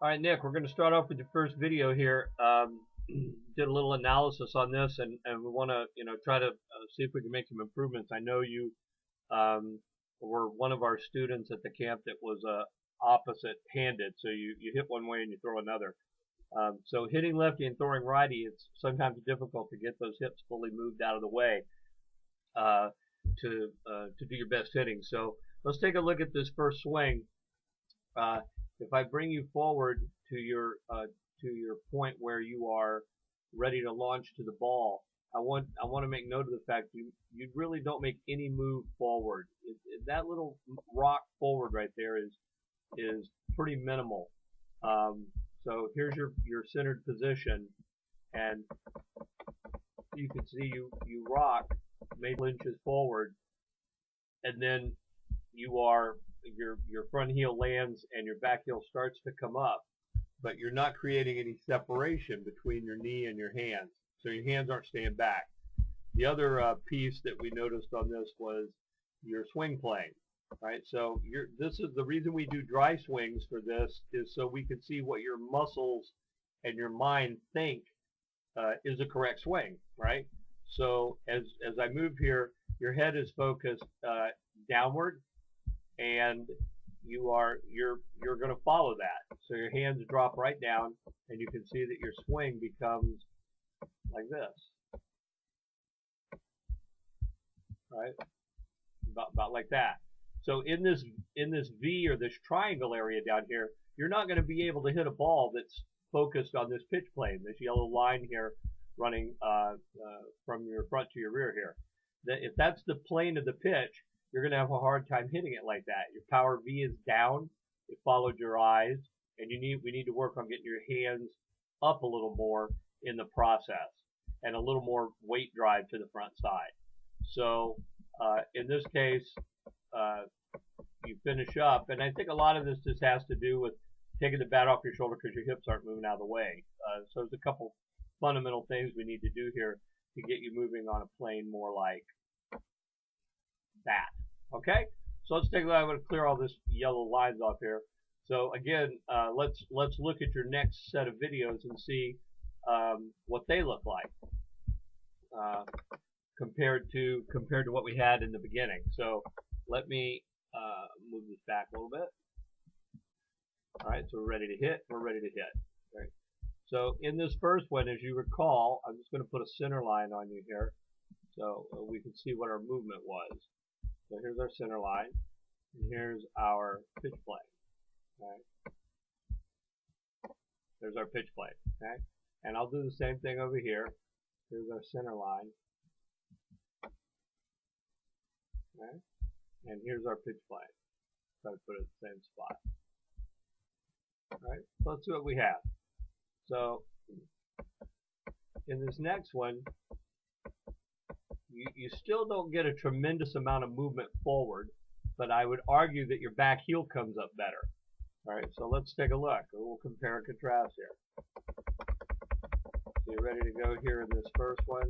All right, Nick, we're going to start off with the first video here. Did a little analysis on this, and we want to, try to see if we can make some improvements. I know you were one of our students at the camp that was opposite-handed, so you hit one way and you throw another. So hitting lefty and throwing righty, it's sometimes difficult to get those hips fully moved out of the way to do your best hitting. So let's take a look at this first swing. If I bring you forward to your point where you are ready to launch to the ball, I want to make note of the fact you really don't make any move forward. That little rock forward right there is pretty minimal. So here's your centered position, and you can see you rock maybe inches forward, and then your front heel lands and your back heel starts to come up, but you're not creating any separation between your knee and your hands, so your hands aren't staying back. The other piece that we noticed on this was your swing plane, right? So this is the reason we do dry swings for this, is so we can see what your muscles and your mind think is a correct swing, right? So as I move here, your head is focused downward, and you're going to follow that. So your hands drop right down, and you can see that your swing becomes like this, right? About like that. So in this V or this triangle area down here, you're not going to be able to hit a ball that's focused on this pitch plane, this yellow line here running from your front to your rear here. If that's the plane of the pitch, you're going to have a hard time hitting it like that. Your power V is down. It followed your eyes, and we need to work on getting your hands up a little more in the process, and a little more weight drive to the front side. So in this case, you finish up, and I think a lot of this just has to do with taking the bat off your shoulder because your hips aren't moving out of the way. So there's a couple fundamental things we need to do here to get you moving on a plane more like that. Okay, so let's take a look. I'm going to clear all this yellow lines off here. So again, let's look at your next set of videos and see what they look like compared to what we had in the beginning. So let me move this back a little bit. All right, so we're ready to hit. We're ready to hit. All right. So in this first one, as you recall, I'm just going to put a center line on you here, so we can see what our movement was. So here's our center line, and here's our pitch plane. Okay. There's our pitch plane. Okay, and I'll do the same thing over here. Here's our center line. Okay, and here's our pitch plane. Try to put it in the same spot. All right, so let's see what we have. So in this next one, you still don't get a tremendous amount of movement forward, but I would argue that your back heel comes up better. All right, so let's take a look. We'll compare and contrast here. So you're ready to go here in this first one.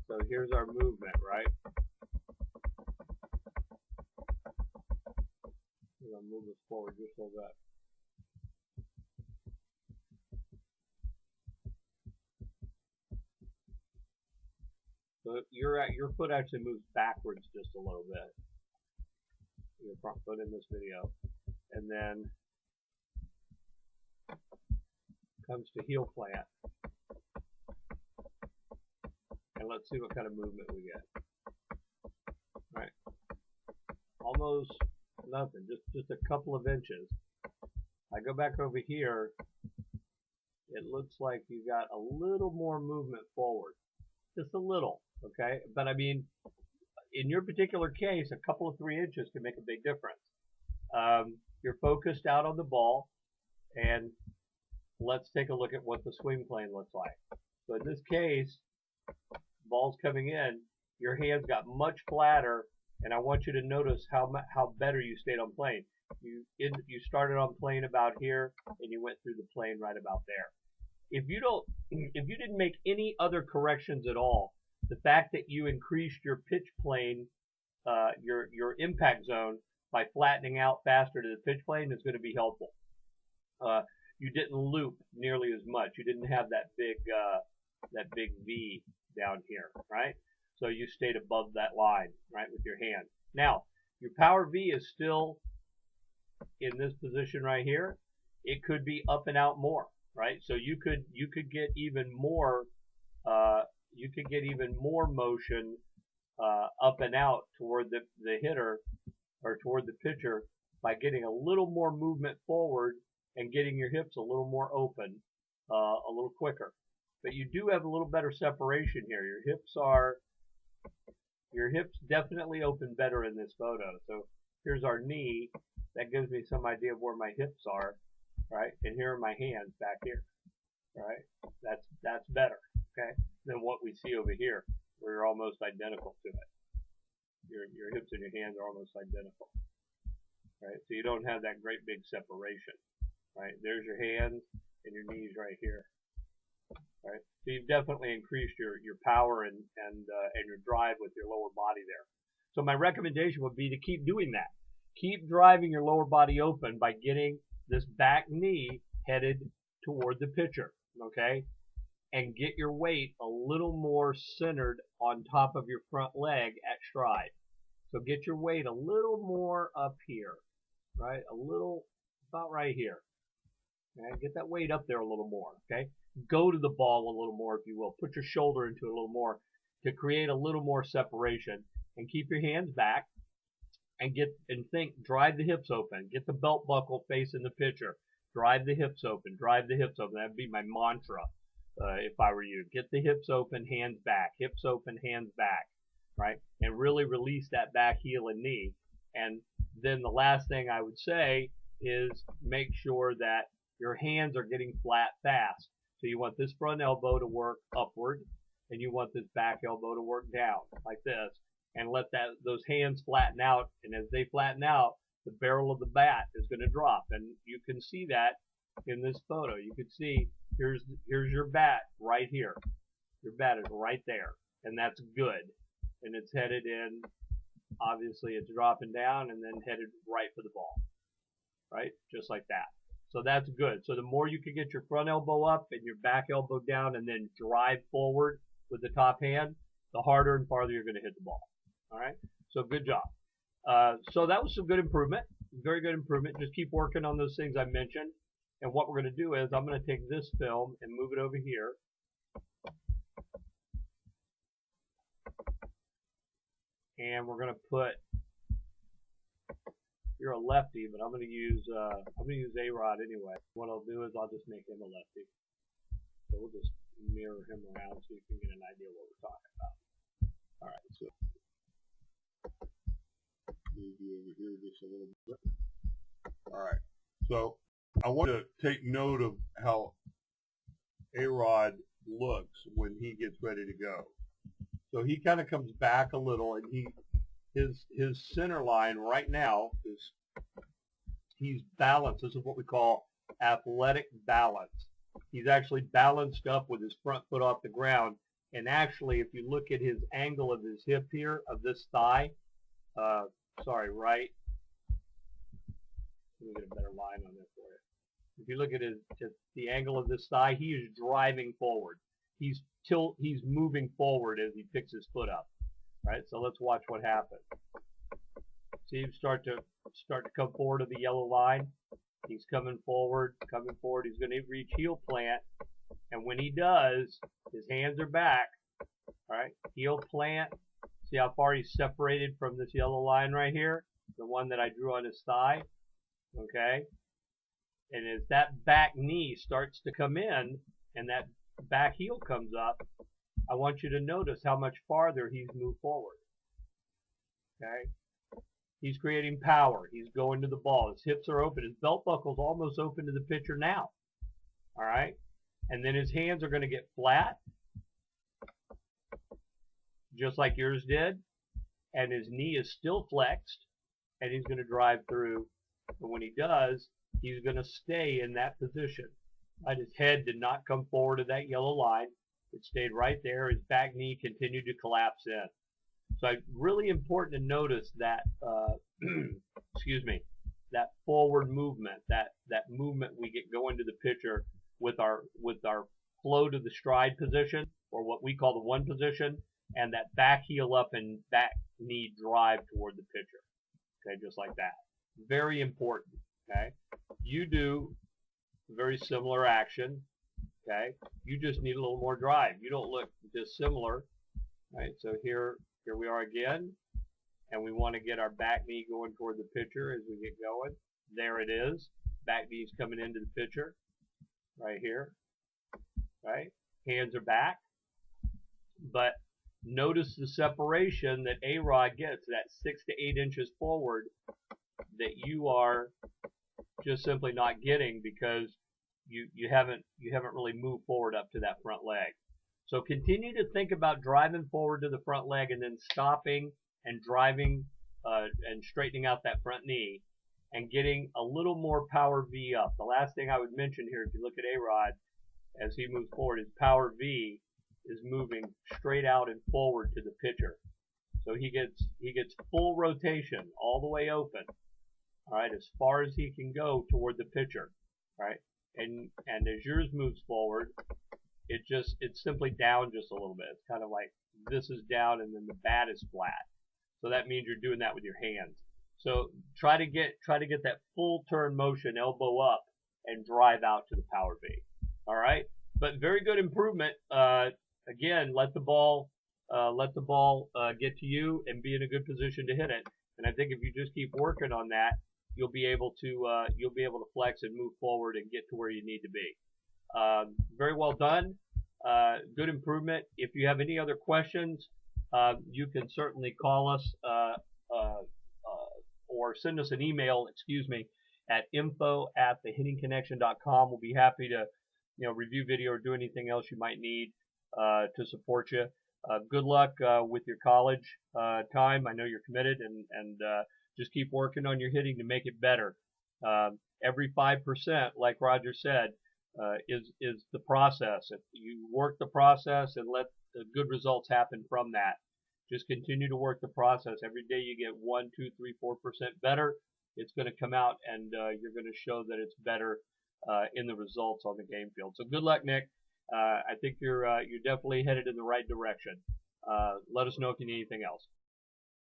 So here's our movement, right? I'm going to move this forward just a little bit. So your foot actually moves backwards just a little bit. Your front foot in this video, and then comes to heel plant, and let's see what kind of movement we get. All right, almost nothing, just a couple of inches. I go back over here. It looks like you got a little more movement forward, just a little. Okay, but I mean, in your particular case, a couple of 3 inches can make a big difference. You're focused out on the ball, and let's take a look at what the swing plane looks like. So in this case, ball's coming in, your hands got much flatter, and I want you to notice how better you stayed on plane. You started on plane about here, and you went through the plane right about there. If you didn't make any other corrections at all, the fact that you increased your pitch plane, your impact zone by flattening out faster to the pitch plane is going to be helpful. You didn't loop nearly as much. You didn't have that big V down here, right? So you stayed above that line, right, with your hand. Now, your power V is still in this position right here. It could be up and out more, right? So you could get even more motion up and out toward the hitter or toward the pitcher by getting a little more movement forward and getting your hips a little more open, a little quicker. But you do have a little better separation here. Your hips definitely open better in this photo. So here's our knee. That gives me some idea of where my hips are, right? And here are my hands back here, right? That's better, okay, than what we see over here, where you're almost identical to it. Your hips and your hands are almost identical, right? So you don't have that great big separation, right? There's your hands and your knees right here, right? So you've definitely increased your power and your drive with your lower body there. So my recommendation would be to keep doing that. Keep driving your lower body open by getting this back knee headed toward the pitcher, okay? And get your weight a little more centered on top of your front leg at stride. So get your weight a little more up here, right? A little, about right here. Okay? Get that weight up there a little more, okay? Go to the ball a little more, if you will. Put your shoulder into it a little more to create a little more separation. And keep your hands back. And drive the hips open. Get the belt buckle facing the pitcher. Drive the hips open. Drive the hips open. That'd be my mantra if I were you. Get the hips open, hands back. Hips open, hands back. Right? And really release that back heel and knee. And then the last thing I would say is make sure that your hands are getting flat fast. So you want this front elbow to work upward, and you want this back elbow to work down, like this. And let those hands flatten out, and as they flatten out, the barrel of the bat is going to drop, and you can see that in this photo. You can see here's your bat right here. Your bat is right there, and that's good, and it's headed in. Obviously, it's dropping down and then headed right for the ball, right? Just like that. So that's good. So the more you can get your front elbow up and your back elbow down, and then drive forward with the top hand, the harder and farther you're going to hit the ball. All right, so good job. So that was some good improvement, very good improvement. Just keep working on those things I mentioned. And what we're going to do is I'm going to take this film and move it over here. And we're going to put, you're a lefty, but I'm going to use A-Rod anyway. What I'll do is I'll just make him a lefty. So we'll just mirror him around so you can get an idea of what we're talking about. All right, so move you over here just a little bit. All right, so I want to take note of how A-Rod looks when he gets ready to go. So he kind of comes back a little, and his center line right now is he's balanced. This is what we call athletic balance. He's actually balanced up with his front foot off the ground. And actually, if you look at his angle of his hip here, of this thigh, right. Let me get a better line on this for you. If you look at the angle of this thigh, he is driving forward. He's moving forward as he picks his foot up. Right. So let's watch what happens. See him start to come forward to the yellow line. He's coming forward. He's going to reach heel plant, and when he does, his hands are back. All right. Heel plant. See how far he's separated from this yellow line right here, the one that I drew on his thigh. Okay. And as that back knee starts to come in and that back heel comes up, I want you to notice how much farther he's moved forward. Okay. He's creating power. He's going to the ball. His hips are open. His belt buckle's almost open to the pitcher now. All right. And then his hands are going to get flat, just like yours did. And his knee is still flexed, and he's going to drive through. But when he does, he's going to stay in that position. Right? His head did not come forward to that yellow line. It stayed right there. His back knee continued to collapse in. So it's really important to notice that, excuse me, that forward movement, that movement we get going to the pitcher with our flow to the stride position, or what we call the one position, and that back heel up and back knee drive toward the pitcher. Okay, just like that. Very important. Okay, you do very similar action. Okay, you just need a little more drive. You don't look dissimilar. Right, so here we are again, and we want to get our back knee going toward the pitcher as we get going. There it is. Back knee's coming into the pitcher right here. Right, hands are back, but notice the separation that A-Rod gets, that 6 to 8 inches forward, that you are just simply not getting because you haven't really moved forward up to that front leg. So continue to think about driving forward to the front leg and then stopping and driving and straightening out that front knee and getting a little more power V up. The last thing I would mention here, if you look at A-Rod as he moves forward, his power V is moving straight out and forward to the pitcher. So he gets full rotation all the way open. All right, as far as he can go toward the pitcher. Right, and as yours moves forward, it's simply down just a little bit. It's kind of like this is down and then the bat is flat. So that means you're doing that with your hands. So try to get that full turn motion, elbow up, and drive out to the power V. All right, but very good improvement. Again, let the ball get to you and be in a good position to hit it. And I think if you just keep working on that, you'll be able to flex and move forward and get to where you need to be. Very well done. Good improvement. If you have any other questions, you can certainly call us or send us an email, at info@thehittingconnection.com. We'll be happy to review video or do anything else you might need to support you. Good luck with your college time. I know you're committed, and just keep working on your hitting to make it better. Every 5%, like Roger said, is the process. If you work the process and let the good results happen from that, just continue to work the process. Every day you get 1, 2, 3, 4% better, it's going to come out, and you're going to show that it's better in the results on the game field. So good luck, Nick. I think you're definitely headed in the right direction. Let us know if you need anything else.